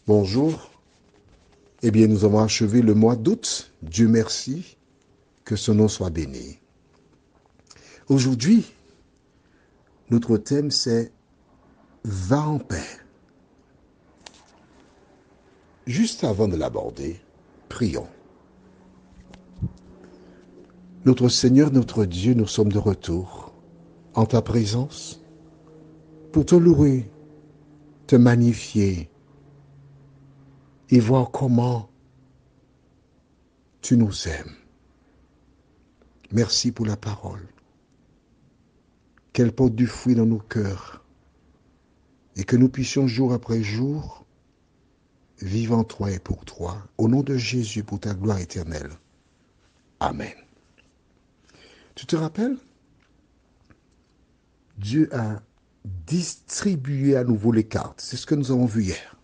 Bonjour. Eh bien, nous avons achevé le mois d'août. Dieu merci, que son nom soit béni. Aujourd'hui, notre thème c'est Va en paix. Juste avant de l'aborder, prions. Notre Seigneur, notre Dieu, nous sommes de retour en ta présence pour te louer, te magnifier et voir comment tu nous aimes. Merci pour la parole, qu'elle porte du fruit dans nos cœurs et que nous puissions jour après jour vivre en toi et pour toi, au nom de Jésus, pour ta gloire éternelle. Amen. Tu te rappelles? Dieu a distribué à nouveau les cartes. C'est ce que nous avons vu hier.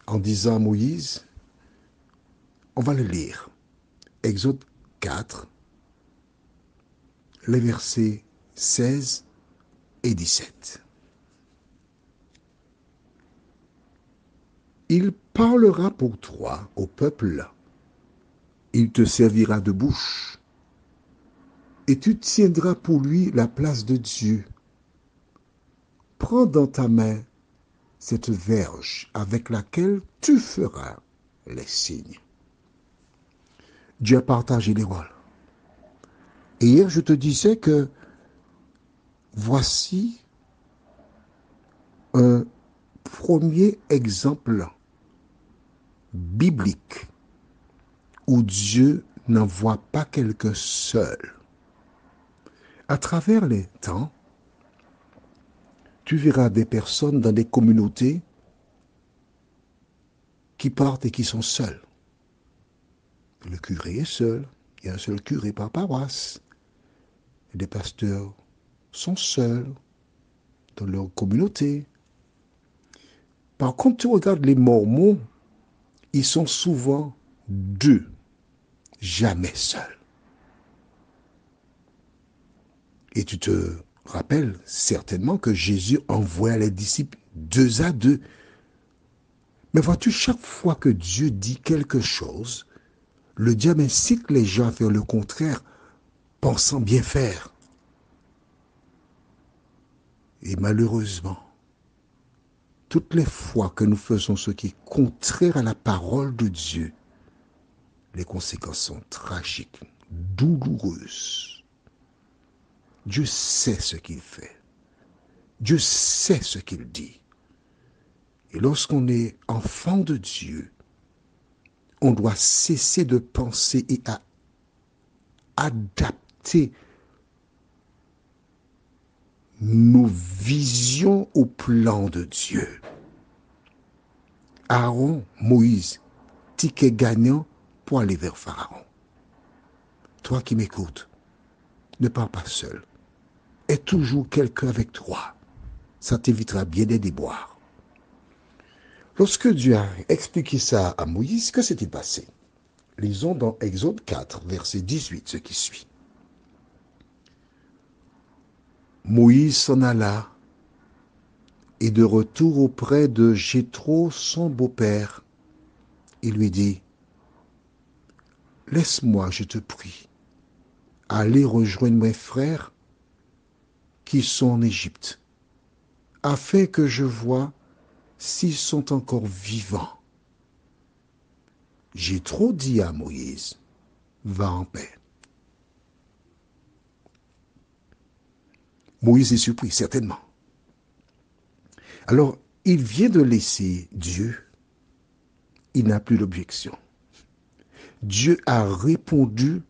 En disant à Moïse, on va le lire. Exode 4, les versets 16 et 17. Il parlera pour toi au peuple. Il te servira de bouche. Et tu tiendras pour lui la place de Dieu. Prends dans ta main cette verge avec laquelle tu feras les signes. Dieu a partagé les rôles. Et hier, je te disais que voici un premier exemple biblique où Dieu n'envoie pas quelqu'un seul. À travers les temps, tu verras des personnes dans des communautés qui partent et qui sont seules. Le curé est seul, il y a un seul curé par paroisse. Les pasteurs sont seuls dans leur communauté. Par contre, tu regardes les Mormons, ils sont souvent deux, jamais seuls. Et tu te rappelles certainement que Jésus envoie les disciples deux à deux. Mais vois-tu, chaque fois que Dieu dit quelque chose, le diable incite les gens à faire le contraire, pensant bien faire. Et malheureusement, toutes les fois que nous faisons ce qui est contraire à la parole de Dieu, les conséquences sont tragiques, douloureuses. Dieu sait ce qu'il fait. Dieu sait ce qu'il dit. Et lorsqu'on est enfant de Dieu, on doit cesser de penser et à adapter nos visions au plan de Dieu. Aaron, Moïse, ticket gagnant pour aller vers Pharaon. Toi qui m'écoutes, ne pars pas seul. Aie toujours quelqu'un avec toi. Ça t'évitera bien des déboires. Lorsque Dieu a expliqué ça à Moïse, que s'est-il passé? Lisons dans Exode 4, verset 18, ce qui suit. Moïse s'en alla, et de retour auprès de Jéthro, son beau-père, il lui dit, « Laisse-moi, je te prie, aller rejoindre mes frères qui sont en Égypte, afin que je voie s'ils sont encore vivants. » Jéthro dit à Moïse, « Va en paix. » Moïse est surpris, certainement. Alors, il vient de laisser Dieu. Il n'a plus d'objection. Dieu a répondu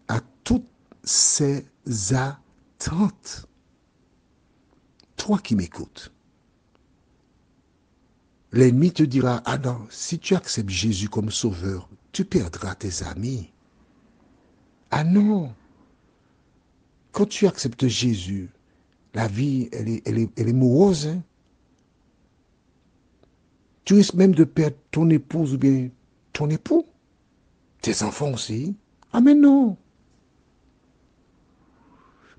à toutes ses attentes. Toi qui m'écoutes, l'ennemi te dira, ah non, si tu acceptes Jésus comme sauveur, tu perdras tes amis. Ah non, quand tu acceptes Jésus, la vie, elle est morose. Hein? Tu risques même de perdre ton épouse ou bien ton époux. Tes enfants aussi. Ah mais non.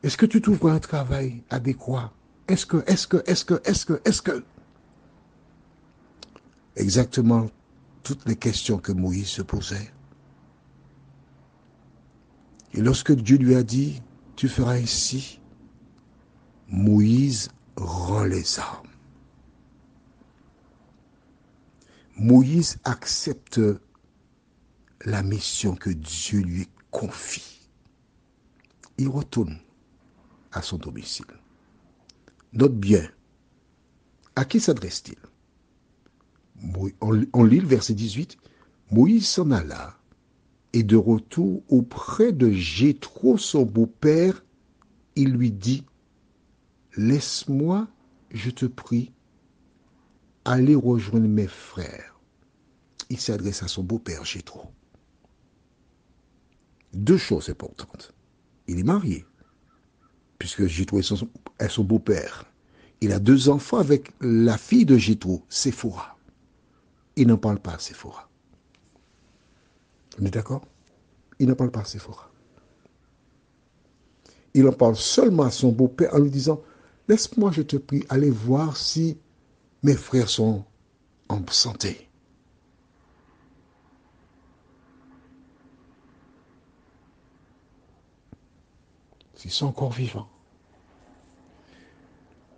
Est-ce que tu trouveras un travail adéquat? Est-ce que. exactement toutes les questions que Moïse se posait. Et lorsque Dieu lui a dit, tu feras ainsi, Moïse rend les armes. Moïse accepte la mission que Dieu lui confie. Il retourne à son domicile. Note bien, à qui s'adresse-t-il? On lit le verset 18. Moïse s'en alla et de retour auprès de Jéthro, son beau-père, il lui dit, laisse-moi, je te prie, aller rejoindre mes frères. Il s'adresse à son beau-père Jéthro. Deux choses importantes. Il est marié, puisque Jéthro est son beau-père. Il a 2 enfants avec la fille de Jéthro, Séphora. Il n'en parle pas à Séphora. On est d'accord? Il n'en parle pas à Séphora. Il en parle seulement à son beau-père en lui disant, laisse-moi, je te prie, aller voir si mes frères sont en santé. S'ils sont encore vivants.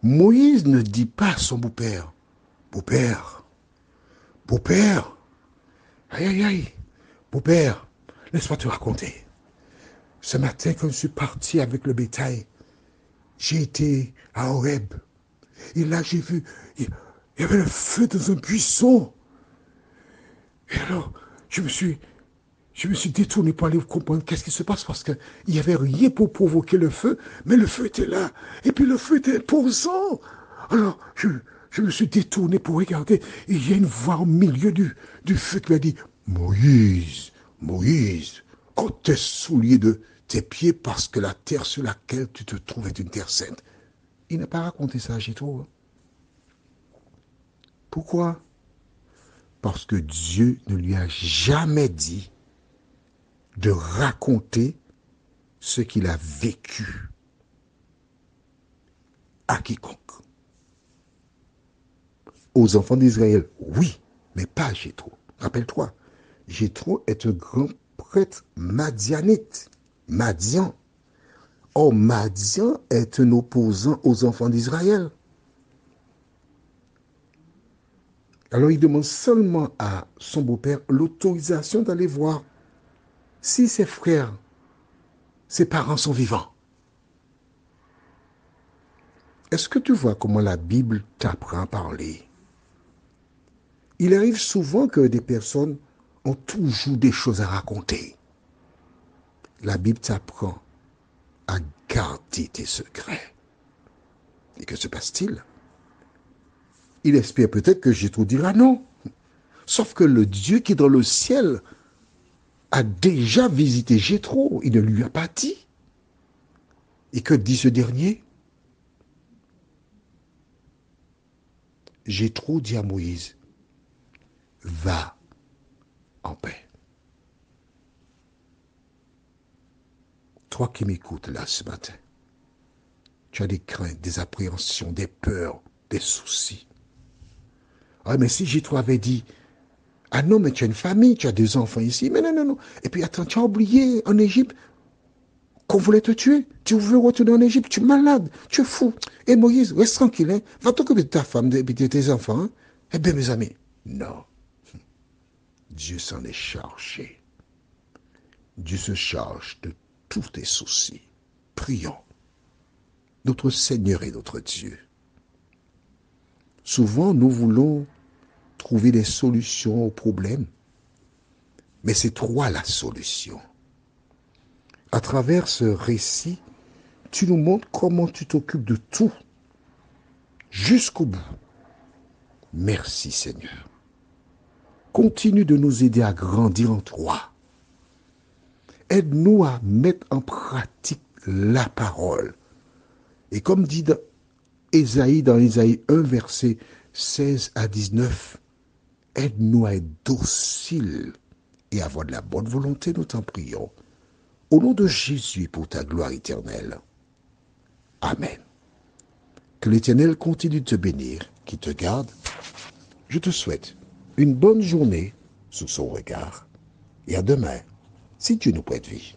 Moïse ne dit pas à son beau-père, beau-père, beau-père, aïe, aïe, aïe, beau-père, laisse-moi te raconter. Ce matin, quand je suis parti avec le bétail, j'ai été à Horeb. Et là, j'ai vu, il y avait le feu dans un buisson. Et alors, je me suis détourné pour aller comprendre qu'est-ce qui se passe parce qu'il n'y avait rien pour provoquer le feu, mais le feu était là. Et puis le feu était imposant. Alors, je me suis détourné pour regarder. Et il y a une voix au milieu du feu qui m'a dit, Moïse, Moïse, ôte tes souliers de tes pieds parce que la terre sur laquelle tu te trouves est une terre sainte. Il n'a pas raconté ça à Jéthro. Pourquoi? Parce que Dieu ne lui a jamais dit de raconter ce qu'il a vécu à quiconque. Aux enfants d'Israël, oui, mais pas à Jéthro. Rappelle-toi, Jéthro est un grand prêtre madianite, Madian. Or, Madian est un opposant aux enfants d'Israël. Alors, il demande seulement à son beau-père l'autorisation d'aller voir si ses frères, ses parents sont vivants. Est-ce que tu vois comment la Bible t'apprend à parler? Il arrive souvent que des personnes ont toujours des choses à raconter. La Bible t'apprend à garder tes secrets. Et que se passe-t-il? Il espère peut-être que Jéthro dira non. Sauf que le Dieu qui est dans le ciel a déjà visité Jéthro. Il ne lui a pas dit. Et que dit ce dernier? Jéthro dit à Moïse, va en paix. Toi qui m'écoutes là ce matin, tu as des craintes, des appréhensions, des peurs, des soucis. Ah, mais si Jéthro avait dit, ah non, mais tu as une famille, tu as 2 enfants ici, mais non, non, non. Et puis attends, tu as oublié en Égypte qu'on voulait te tuer. Tu veux retourner en Égypte, tu es malade, tu es fou. Et Moïse, reste tranquille, hein. Va t'occuper de ta femme et de tes enfants. Hein. Eh bien, mes amis, non. Dieu s'en est chargé. Dieu se charge de tous tes soucis. Prions. Notre Seigneur est notre Dieu. Souvent, nous voulons trouver des solutions aux problèmes, mais c'est toi la solution. À travers ce récit, tu nous montres comment tu t'occupes de tout, jusqu'au bout. Merci Seigneur. Continue de nous aider à grandir en toi. Aide-nous à mettre en pratique la parole. Et comme dit Ésaïe, dans Ésaïe 1, versets 16 à 19, aide-nous à être dociles et à avoir de la bonne volonté, nous t'en prions. Au nom de Jésus, pour ta gloire éternelle. Amen. Que l'Éternel continue de te bénir, qu'il te garde. Je te souhaite une bonne journée sous son regard et à demain, si Dieu nous prête vie.